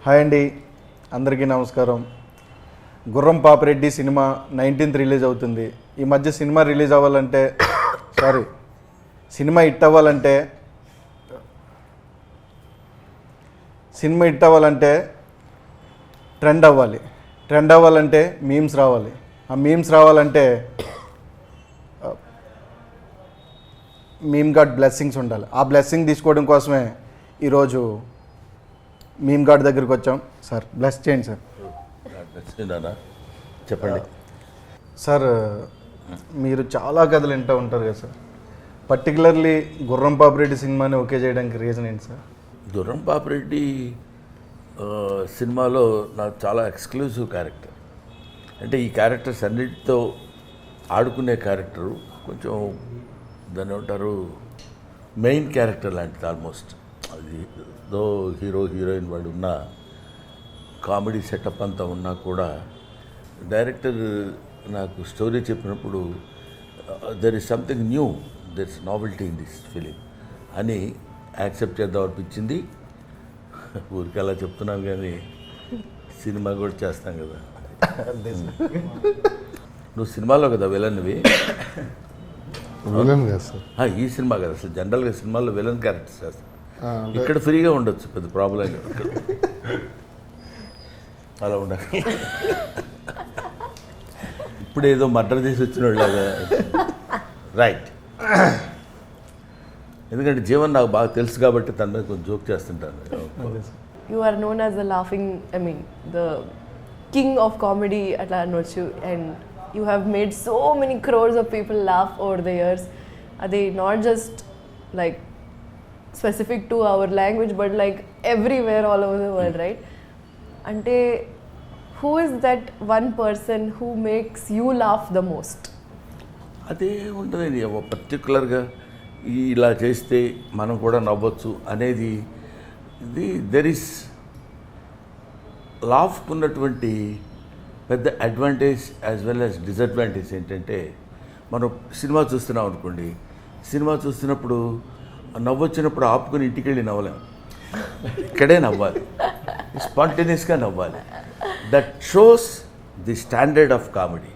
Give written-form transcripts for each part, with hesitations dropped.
Hi అండి, అందరికీ నమస్కారం. గుర్రం పాపిరెడ్డి సినిమా 19th రిలీజ్ అవుతుంది. ఈ మధ్య సినిమా రిలీజ్ అవ్వాలంటే సినిమా హిట్ అవ్వాలంటే ట్రెండ్ అవ్వాలంటే మీమ్స్ రావాలి. ఆ మీమ్స్ రావాలంటే మీమ్ గాడ్ బ్లెస్సింగ్స్ ఉండాలి. ఆ బ్లెస్సింగ్ తీసుకోవడం కోసమే ఈరోజు మీమ్ గాడ్ దగ్గరికి వచ్చాం. సార్ బ్లెస్ చేయండి సార్. చెప్పండి సార్, మీరు చాలా కథలు వింటూ ఉంటారు కదా సార్. పర్టికులర్లీ గుర్రం పాపిరెడ్డి సినిమాని ఓకే చేయడానికి రీజన్ ఏంటి సార్? గుర్రం పాపిరెడ్డి సినిమాలో నాకు చాలా ఎక్స్క్లూజివ్ క్యారెక్టర్. అంటే ఈ క్యారెక్టర్స్ అన్నిటితో ఆడుకునే క్యారెక్టరు కొంచెం దాన్ని ఏమంటారు మెయిన్ క్యారెక్టర్ లాంటిది ఆల్మోస్ట్. అది దో హీరో హీరోయిన్ వాడు ఉన్న కామెడీ సెటప్ అంతా ఉన్నా కూడా డైరెక్టర్ నాకు స్టోరీ చెప్పినప్పుడు there is something new, there is novelty in this film అని యాక్సెప్ట్ చేద్దాం అనిపించింది. ఊరికి అలా చెప్తున్నాను కానీ సినిమా కూడా చేస్తాం కదా. నువ్వు సినిమాలో కదా విలన్వి? విలన్ కదా సార్. ఈ సినిమా కదా అసలు జనరల్గా సినిమాల్లో విలన్ క్యారెక్టర్స్ చేస్తాం. ఇక్కడ ఫ్రీగా ఉండొచ్చు, పెద్ద ప్రాబ్లం అలా ఉండాలి. ఇప్పుడు ఏదో మర్డర్ చేసి వచ్చిన వాళ్ళగా రైట్. ఎందుకంటే జీవన్ నాకు బాగా తెలుసు కాబట్టి తన మీద కొంచెం జోక్ చేస్తుంటాను. You are known as the king of comedy at Anochu, and you have made so many crores of people laugh over the years. Are they not just like specific to our language but like everywhere all over the world, right? Ante who is that one person who makes you laugh the most? అదే ఉంటుంది పర్టికులర్గా ఇలా చేస్తే మనం కూడా నవ్వచ్చు అనేది. ఇది there is లాఫ్కు ఉన్నటువంటి పెద్ద advantage as well as disadvantage ఏంటంటే, మనం సినిమా చూస్తున్నాం అనుకోండి, సినిమా చూస్తున్నప్పుడు నవ్వొచ్చినప్పుడు ఆపుకొని ఇంటికి వెళ్ళి నవ్వలేం, ఇక్కడే నవ్వాలి, స్పాంటేనియస్గా నవ్వాలి. That shows the standard of comedy,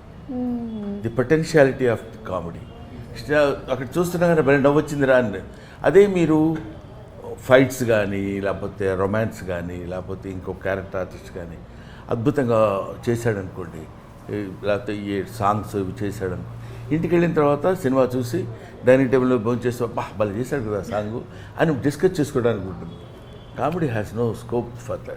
the potentiality of comedy. అక్కడ చూస్తున్నా కానీ భలే నవ్వొచ్చిందిరా అని. అదే మీరు ఫైట్స్ కానీ లేకపోతే రొమాన్స్ కానీ లేకపోతే ఇంకో క్యారెక్టర్ ఆర్టిస్ట్ కానీ అద్భుతంగా చేశాడనుకోండి, లేకపోతే ఈ సాంగ్స్ ఇవి చేశాడనుకో, ఇంటికి వెళ్ళిన తర్వాత సినిమా చూసి డైనింగ్ టేబుల్లో భోజనం చేస్తే భలే చేశాడు కదా సాంగ్ అని డిస్కస్ చేసుకోవడానికి ఉంటుంది. Comedy has no scope for that.